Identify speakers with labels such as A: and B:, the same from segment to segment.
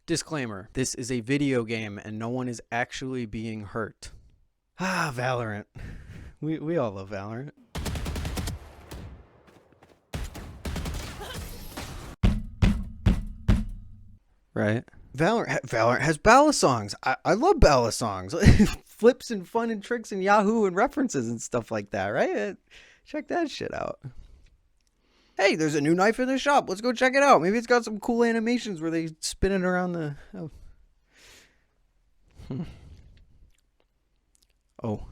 A: Disclaimer, this is a video game and no one is actually being hurt. Ah, Valorant. We all love Valorant. Right? Valorant has Balisongs. I love Balisongs. Flips and fun and tricks and Yahoo and references and stuff like that, right? Check that shit out. Hey, there's a new knife in the shop. Let's go check it out. Maybe it's got some cool animations where they spin it around the... Oh.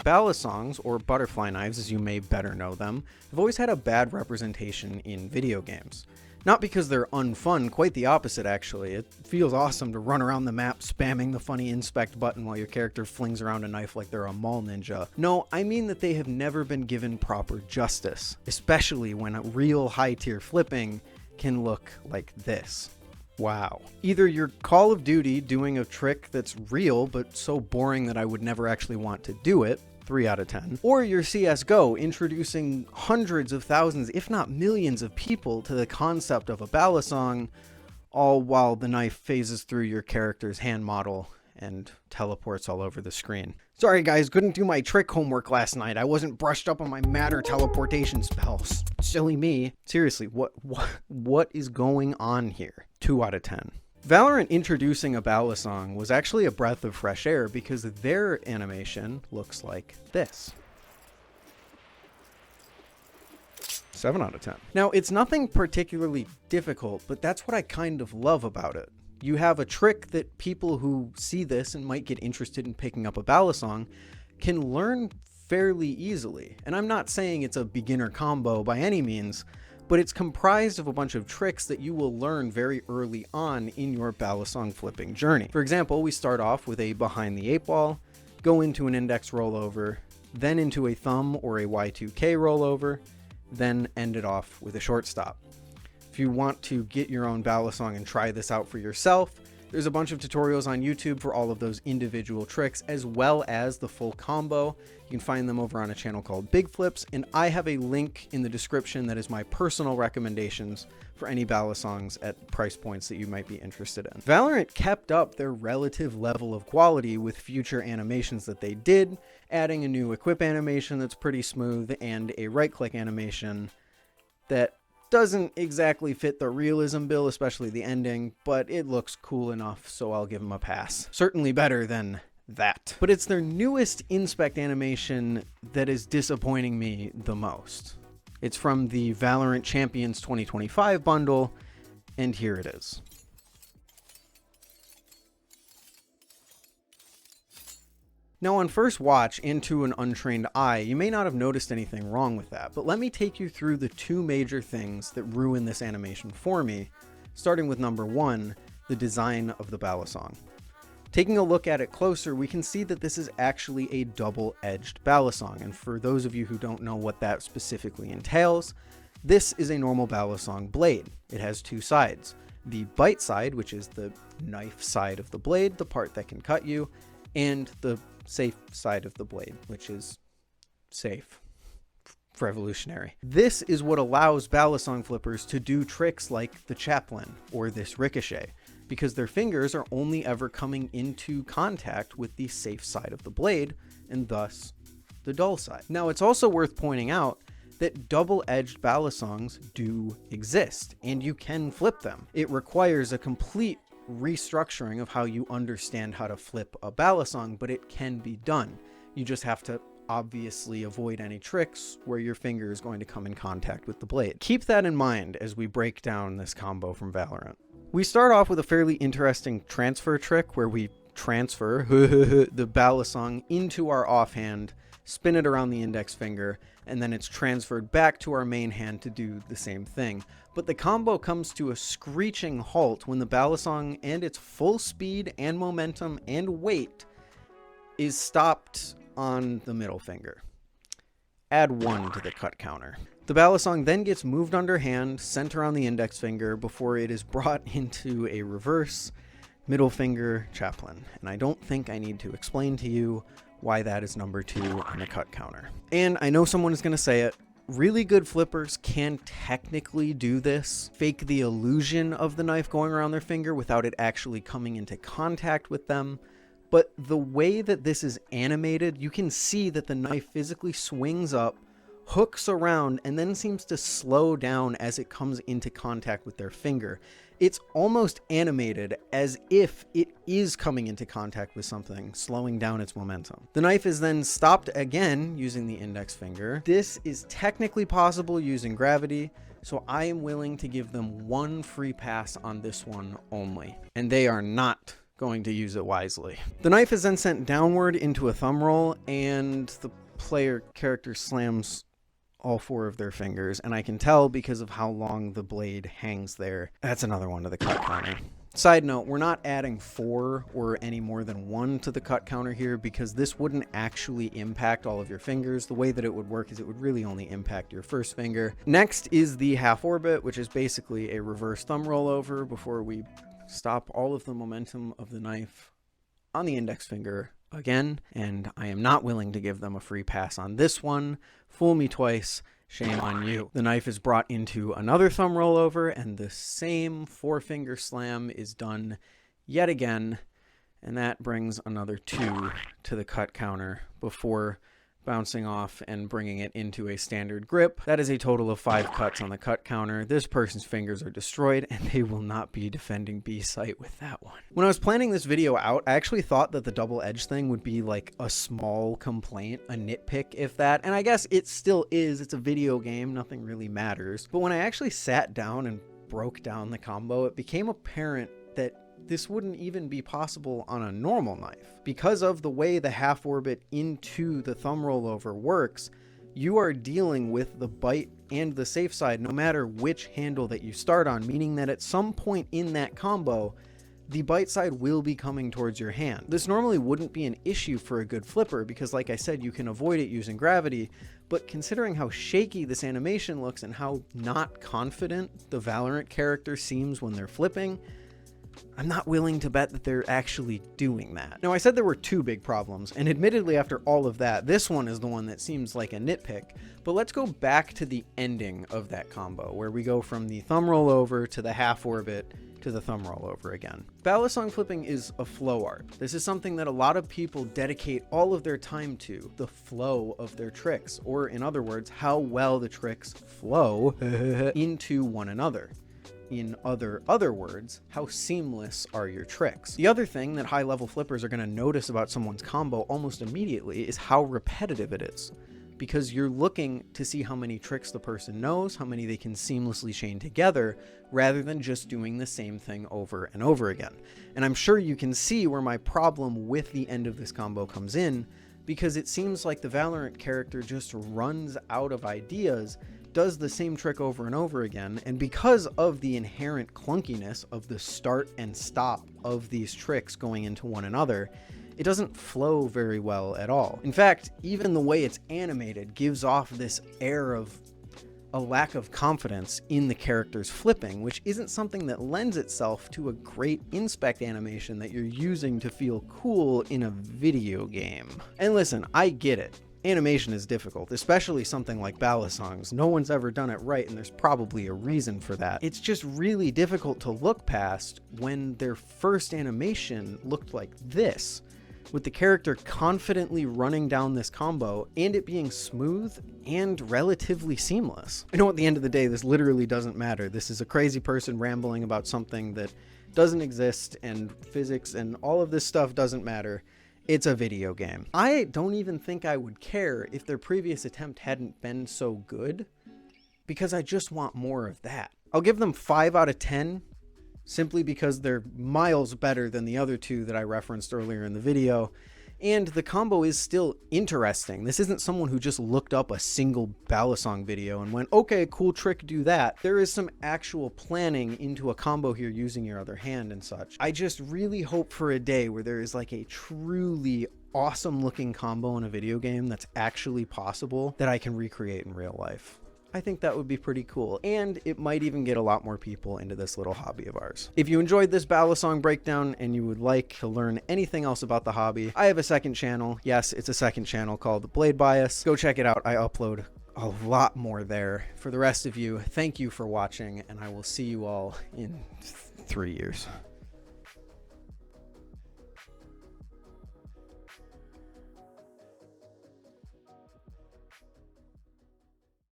A: Balisongs, or butterfly knives as you may better know them, have always had a bad representation in video games. Not because they're unfun, quite the opposite actually. It feels awesome to run around the map spamming the funny inspect button while your character flings around a knife like they're a mall ninja. No, I mean that they have never been given proper justice, especially when a real high-tier flipping can look like this. Wow. Either you're Call of Duty doing a trick that's real but so boring that I would never actually want to do it, 3 out of 10. Or you're CSGO introducing hundreds of thousands, if not millions of people to the concept of a Balisong, all while the knife phases through your character's hand model and teleports all over the screen. Sorry guys, couldn't do my trick homework last night. I wasn't brushed up on my matter teleportation spells. Silly me. Seriously, what is going on here? 2 out of 10. Valorant introducing a Balisong was actually a breath of fresh air because their animation looks like this. 7 out of 10. Now, it's nothing particularly difficult, but that's what I kind of love about it. You have a trick that people who see this and might get interested in picking up a Balisong can learn fairly easily. And I'm not saying it's a beginner combo by any means, but it's comprised of a bunch of tricks that you will learn very early on in your Balisong flipping journey. For example, we start off with a behind the 8-ball, go into an index rollover, then into a thumb or a Y2K rollover, then end it off with a short stop. If you want to get your own Balisong and try this out for yourself, there's a bunch of tutorials on YouTube for all of those individual tricks, as well as the full combo. You can find them over on a channel called Big Flips, and I have a link in the description that is my personal recommendations for any Balisongs at price points that you might be interested in. Valorant kept up their relative level of quality with future animations that they did, adding a new equip animation that's pretty smooth and a right-click animation that doesn't exactly fit the realism bill, especially the ending, but it looks cool enough, so I'll give them a pass. Certainly better than that. But it's their newest inspect animation that is disappointing me the most. It's from the Valorant Champions 2025 bundle, and here it is. Now on first watch into an untrained eye, you may not have noticed anything wrong with that, but let me take you through the 2 major things that ruin this animation for me, starting with number 1, the design of the Balisong. Taking a look at it closer, we can see that this is actually a double-edged Balisong, and for those of you who don't know what that specifically entails, this is a normal Balisong blade. It has 2 sides. The bite side, which is the knife side of the blade, the part that can cut you, and the safe side of the blade, which is safe, revolutionary. This is what allows Balisong flippers to do tricks like the Chaplain or this Ricochet, because their fingers are only ever coming into contact with the safe side of the blade, and thus the dull side. Now, it's also worth pointing out that double-edged Balisongs do exist, and you can flip them. It requires a complete restructuring of how you understand how to flip a Balisong, but it can be done. You just have to obviously avoid any tricks where your finger is going to come in contact with the blade. Keep that in mind as we break down this combo from Valorant. We start off with a fairly interesting transfer trick where we transfer the Balisong into our offhand, spin it around the index finger, and then it's transferred back to our main hand to do the same thing. But the combo comes to a screeching halt when the Balisong and its full speed and momentum and weight is stopped on the middle finger. Add 1 to the cut counter. The Balisong then gets moved underhand, sent around the index finger before it is brought into a reverse middle finger Chaplain. And I don't think I need to explain to you why that is number 2 on the cut counter. And I know someone is going to say it, really good flippers can technically do this, fake the illusion of the knife going around their finger without it actually coming into contact with them. But the way that this is animated, you can see that the knife physically swings up, hooks around, and then seems to slow down as it comes into contact with their finger. It's almost animated as if it is coming into contact with something, slowing down its momentum. The knife is then stopped again using the index finger. This is technically possible using gravity, so I am willing to give them one free pass on this one only. And they are not going to use it wisely. The knife is then sent downward into a thumb roll, and the player character slams all four of their fingers, and I can tell because of how long the blade hangs there. That's another one to the cut counter. Side note, we're not adding 4 or any more than 1 to the cut counter here because this wouldn't actually impact all of your fingers. The way that it would work is it would really only impact your first finger. Next is the half orbit, which is basically a reverse thumb rollover before we stop all of the momentum of the knife on the index finger again, and I am not willing to give them a free pass on this one. Fool me twice, shame on you. The knife is brought into another thumb rollover, and the same 4-finger slam is done yet again, and that brings another 2 to the cut counter before bouncing off and bringing it into a standard grip. That is a total of 5 cuts on the cut counter. This person's fingers are destroyed, and they will not be defending B site with that one. When I was planning this video out, I actually thought that the double edge thing would be like a small complaint, a nitpick if that, and I guess it still is. It's a video game, nothing really matters. But when I actually sat down and broke down the combo, it became apparent that this wouldn't even be possible on a normal knife. Because of the way the half orbit into the thumb rollover works, you are dealing with the bite and the safe side no matter which handle that you start on, meaning that at some point in that combo, the bite side will be coming towards your hand. This normally wouldn't be an issue for a good flipper because, like I said, you can avoid it using gravity, but considering how shaky this animation looks and how not confident the Valorant character seems when they're flipping, I'm not willing to bet that they're actually doing that. Now, I said there were 2 big problems, and admittedly after all of that, this one is the one that seems like a nitpick, but let's go back to the ending of that combo, where we go from the thumb rollover to the half orbit to the thumb rollover again. Balisong flipping is a flow art. This is something that a lot of people dedicate all of their time to, the flow of their tricks, or in other words, how well the tricks flow into one another. In other words, how seamless are your tricks? The other thing that high-level flippers are going to notice about someone's combo almost immediately is how repetitive it is, because you're looking to see how many tricks the person knows, how many they can seamlessly chain together, rather than just doing the same thing over and over again. And I'm sure you can see where my problem with the end of this combo comes in, because it seems like the Valorant character just runs out of ideas, does the same trick over and over again, and because of the inherent clunkiness of the start and stop of these tricks going into one another, it doesn't flow very well at all. In fact, even the way it's animated gives off this air of a lack of confidence in the character's flipping, which isn't something that lends itself to a great inspect animation that you're using to feel cool in a video game. And listen, I get it. Animation is difficult, especially something like Balisong's. No one's ever done it right, and there's probably a reason for that. It's just really difficult to look past when their first animation looked like this, with the character confidently running down this combo and it being smooth and relatively seamless. I know at the end of the day, this literally doesn't matter. This is a crazy person rambling about something that doesn't exist, and physics and all of this stuff doesn't matter. It's a video game. I don't even think I would care if their previous attempt hadn't been so good, because I just want more of that. I'll give them 5 out of 10, simply because they're miles better than the other 2 that I referenced earlier in the video, and the combo is still interesting. This isn't someone who just looked up a single Balisong video and went, okay, cool trick, do that. There is some actual planning into a combo here using your other hand and such. I just really hope for a day where there is like a truly awesome looking combo in a video game that's actually possible that I can recreate in real life. I think that would be pretty cool, and it might even get a lot more people into this little hobby of ours. If you enjoyed this Balisong breakdown and you would like to learn anything else about the hobby, I have a second channel. Yes, it's a second channel called Blade Bias. Go check it out. I upload a lot more there. For the rest of you, thank you for watching, and I will see you all in 3 years.